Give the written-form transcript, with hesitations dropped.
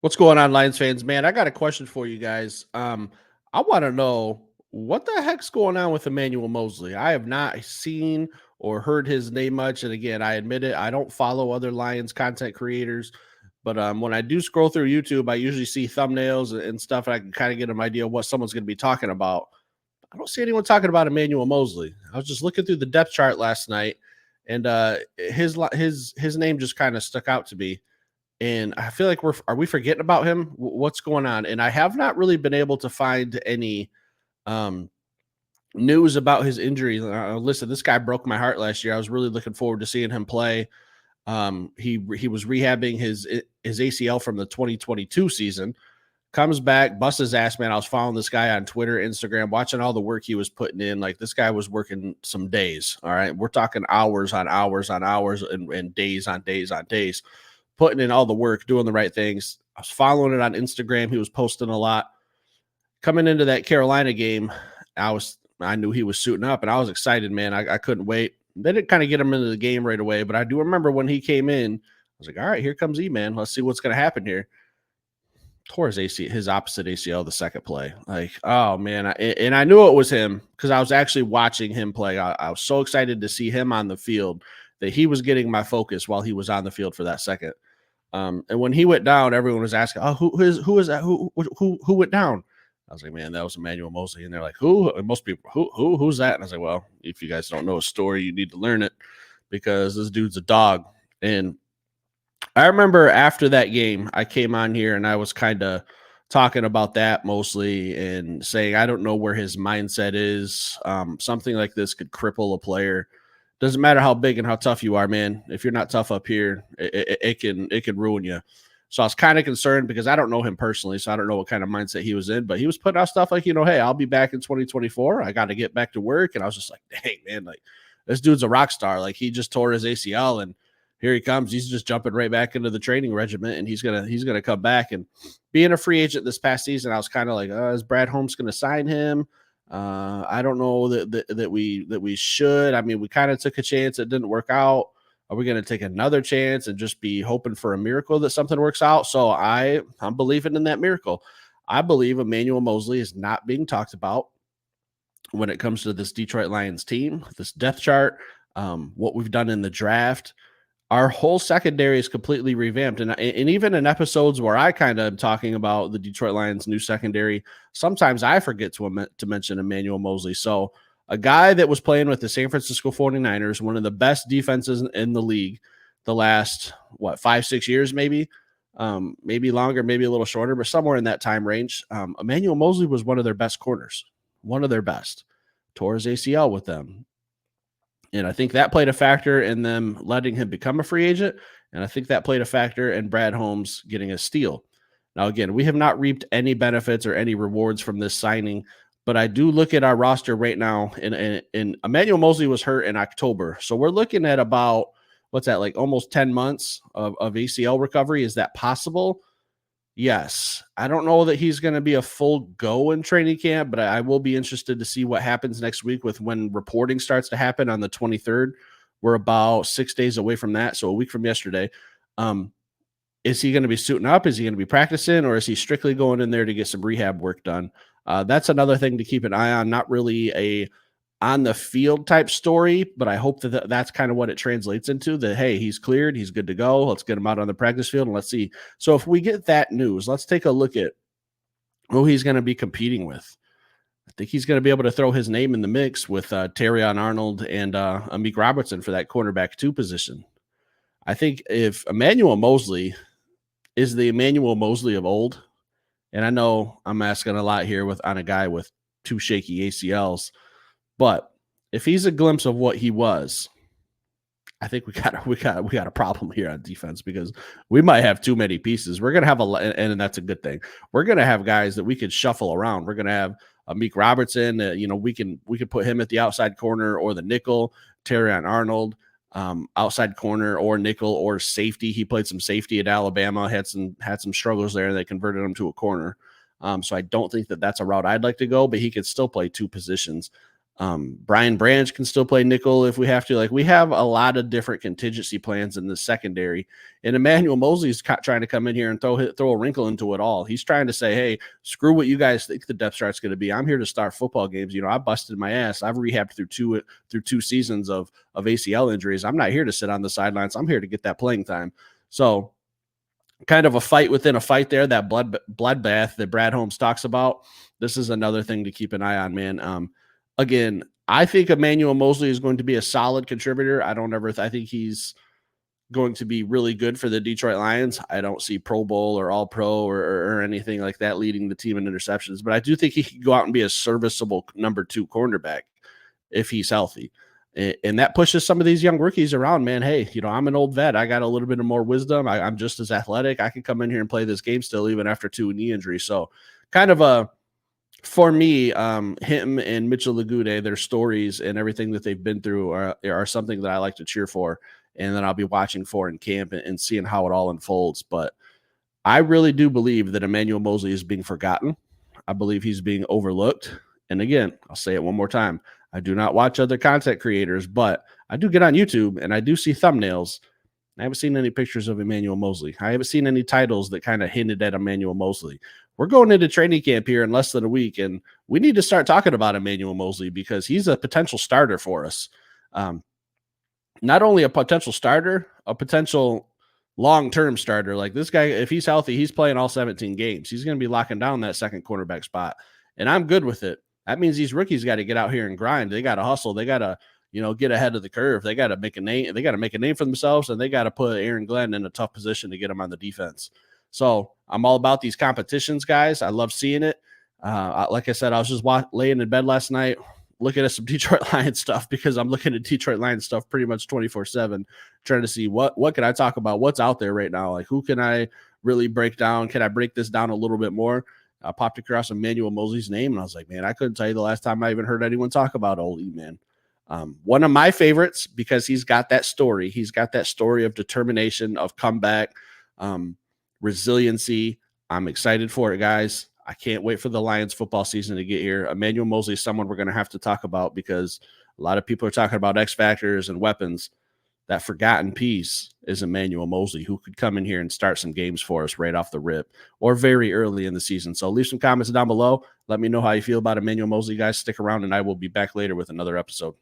What's going on, Lions fans? Man, I got a question for you guys. I want to know what the heck's going on with Emmanuel Moseley. I have not seen or heard his name much, and again, I admit it, I don't follow other Lions content creators, but when I do scroll through YouTube, I usually see thumbnails and stuff, and I can kind of get an idea of what someone's going to be talking about. I don't see anyone talking about Emmanuel Moseley. I was just looking through the depth chart last night, and his name just kind of stuck out to me, and I feel like are we forgetting about him? What's going on? And I have not really been able to find any um, news about his injury. Listen, this guy broke my heart last year. I was really looking forward to seeing him play. He was rehabbing his ACL from the 2022 season. Comes back, busts his ass, man. I was following this guy on Twitter, Instagram, watching all the work he was putting in. Like, this guy was working some days. All right, we're talking hours on hours on hours and days on days on days, putting in all the work, doing the right things. I was following it on Instagram. He was posting a lot. Coming into that Carolina game, I knew he was suiting up, and I was excited, man. I couldn't wait. They didn't kind of get him into the game right away, but I do remember when he came in, I was like, all right, here comes E-Man. Let's see what's going to happen here. Tore his opposite ACL the second play. Like, oh, man. And I knew it was him because I was actually watching him play. I was so excited to see him on the field that he was getting my focus while he was on the field for that second. And when he went down, everyone was asking, "Oh, who is that? Who went down?" I was like, "Man, that was Emmanuel Moseley." And they're like, "Who?" And most people, who's that? And I was like, "Well, if you guys don't know his story, you need to learn it because this dude's a dog." And I remember after that game, I came on here and I was kind of talking about that mostly and saying, I don't know where his mindset is. Something like this could cripple a player. Doesn't matter how big and how tough you are, man. If you're not tough up here, it can ruin you. So I was kind of concerned because I don't know him personally, so I don't know what kind of mindset he was in. But he was putting out stuff like, hey, I'll be back in 2024. I got to get back to work, and I was just like, dang, man, like this dude's a rock star. Like, he just tore his ACL, and here he comes. He's just jumping right back into the training regiment, and he's gonna come back. And being a free agent this past season, I was kind of like, is Brad Holmes going to sign him? I don't know that we should. I mean, we kind of took a chance. It didn't work out. Are we going to take another chance and just be hoping for a miracle that something works out? So I'm believing in that miracle. I believe Emmanuel Moseley is not being talked about when it comes to this Detroit Lions team, this depth chart, what we've done in the draft. Our whole secondary is completely revamped. And even in episodes where I kind of am talking about the Detroit Lions' new secondary, sometimes I forget to mention Emmanuel Moseley. So a guy that was playing with the San Francisco 49ers, one of the best defenses in the league the last, 5-6 years, maybe longer, maybe a little shorter, but somewhere in that time range. Emmanuel Moseley was one of their best corners, one of their best. Tore his ACL with them. And I think that played a factor in them letting him become a free agent. And I think that played a factor in Brad Holmes getting a steal. Now, again, we have not reaped any benefits or any rewards from this signing, but I do look at our roster right now, and Emmanuel Moseley was hurt in October. So we're looking at about, what's that, like almost 10 months of ACL recovery. Is that possible? Yes. I don't know that he's going to be a full go in training camp, but I will be interested to see what happens next week with when reporting starts to happen on the 23rd. We're about 6 days away from that, so a week from yesterday. Is he going to be suiting up? Is he going to be practicing, or is he strictly going in there to get some rehab work done? That's another thing to keep an eye on. Not really a on the field type story, but I hope that that's kind of what it translates into, that, hey, he's cleared, he's good to go. Let's get him out on the practice field and let's see. So if we get that news, let's take a look at who he's going to be competing with. I think he's going to be able to throw his name in the mix with Terrion Arnold and Amik Robertson for that cornerback 2 position. I think if Emmanuel Moseley is the Emmanuel Moseley of old, and I know I'm asking a lot here on a guy with 2 shaky ACLs, but if he's a glimpse of what he was, I think we got a problem here on defense, because we might have too many pieces. We're gonna have and that's a good thing. We're gonna have guys that we could shuffle around. We're gonna have Amik Robertson. We can put him at the outside corner or the nickel. Terrion Arnold, outside corner or nickel or safety. He played some safety at Alabama. Had some struggles there, and they converted him to a corner. So I don't think that that's a route I'd like to go, but he could still play 2 positions. Brian Branch can still play nickel if we have to. Like, we have a lot of different contingency plans in the secondary. And Emmanuel Moseley's trying to come in here and throw a wrinkle into it all. He's trying to say, hey, screw what you guys think the depth chart's going to be. I'm here to start football games. I busted my ass. I've rehabbed through two seasons of ACL injuries. I'm not here to sit on the sidelines. I'm here to get that playing time. So kind of a fight within a fight there, that bloodbath that Brad Holmes talks about. This is another thing to keep an eye on, man. Again, I think Emmanuel Moseley is going to be a solid contributor. I think he's going to be really good for the Detroit Lions. I don't see Pro Bowl or All Pro or anything like that leading the team in interceptions, but I do think he could go out and be a serviceable number 2 cornerback if he's healthy. And that pushes some of these young rookies around, man. Hey, I'm an old vet. I got a little bit of more wisdom. I'm just as athletic. I can come in here and play this game still, even after 2 knee injuries. So kind of for me, him and Mitchell Lagude, their stories and everything that they've been through are something that I like to cheer for, and then I'll be watching for in camp and seeing how it all unfolds. But I really do believe that Emmanuel Moseley is being forgotten. I believe he's being overlooked. And again, I'll say it one more time. I do not watch other content creators, but I do get on YouTube and I do see thumbnails. I haven't seen any pictures of Emmanuel Moseley. I haven't seen any titles that kind of hinted at Emmanuel Moseley. We're going into training camp here in less than a week, and we need to start talking about Emmanuel Moseley because he's a potential starter for us. Not only a potential starter, a potential long-term starter. Like, this guy, if he's healthy, he's playing all 17 games. He's going to be locking down that second cornerback spot, and I'm good with it. That means these rookies got to get out here and grind. They got to hustle. They got to, get ahead of the curve. They got to make a name. They got to make a name for themselves, and they got to put Aaron Glenn in a tough position to get him on the defense. So I'm all about these competitions, guys. I love seeing it. Like I said, I was just laying in bed last night looking at some Detroit Lions stuff because I'm looking at Detroit Lions stuff pretty much 24/7, trying to see what can I talk about, what's out there right now. Like, who can I really break down? Can I break this down a little bit more? I popped across Emmanuel Moseley's name, and I was like, man, I couldn't tell you the last time I even heard anyone talk about old E-Man. One of my favorites because he's got that story. He's got that story of determination, of comeback, resiliency. I'm excited for it, guys. I can't wait for the Lions football season to get here. Emmanuel Moseley is someone we're going to have to talk about because a lot of people are talking about X factors and weapons. That forgotten piece is Emmanuel Moseley, who could come in here and start some games for us right off the rip or very early in the season. So leave some comments down below. Let me know how you feel about Emmanuel Moseley, guys. Stick around, and I will be back later with another episode.